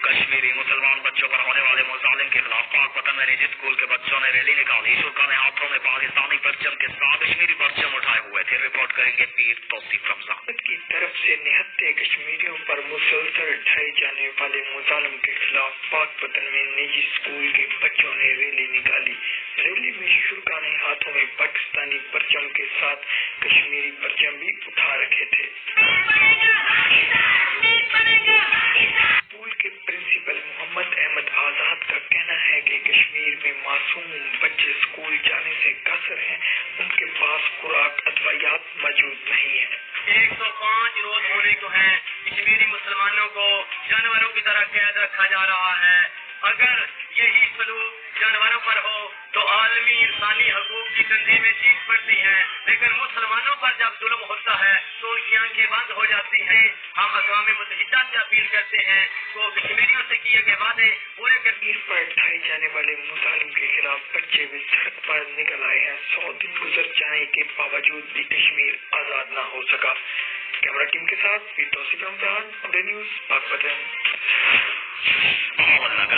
کشمیری مسلمان بچوں پر ہونے والے مظالم کے خلاف پاک وطن میں نجی اسکول کے بچوں نے ریلی نکالی. شرکا نے ہاتھوں میں پاکستانی پرچم کے ساتھ کشمیری پرچم اٹھائے ہوئے تھے. رپورٹ کریں گے پیر توصیف رمضان. کی طرف سے نہتے کشمیریوں پر مسلسل ڈھائے جانے والے مظالم کے خلاف پاک وطن میں نجی اسکول کے بچوں نے ریلی نکالی. ریلی میں شرکا نے ہاتھوں میں پاکستانی پرچم کے ساتھ کشمیری پرچم بھی اٹھا رکھے تھے. اسکول کے پرنسپل محمد احمد آزاد کا کہنا ہے کہ کشمیر میں معصوم بچے اسکول جانے سے قاصر ہیں. ان کے پاس خوراک ادویات موجود نہیں ہیں. 105 روز ہونے کو ہیں کشمیری مسلمانوں کو جانوروں کی طرح قید رکھا جا رہا ہے. اگر یہی سلوک جانوروں پر ہو تو عالمی انسانی حقوق کی تنظیمیں چیخ پڑتی ہیں, لیکن مسلمانوں پر جب ظلم ہوتا ہے تو ان کی آنکھیں بند ہو جاتی ہیں. ہم اقوام متحدہ سے اپیل کرتے ہیں وہ کشمیریوں سے کیے گئے وعدے پورے کشمیر پر ڈھائے جانے والے مظالم کے خلاف بچے بھی سڑک پر نکل آئے ہیں. 100 دن گزر جانے کے باوجود بھی کشمیر آزاد نہ ہو سکا. کیمرہ ٹیم کے ساتھ پیر توصیف رمضان، نیوز پاک وطن.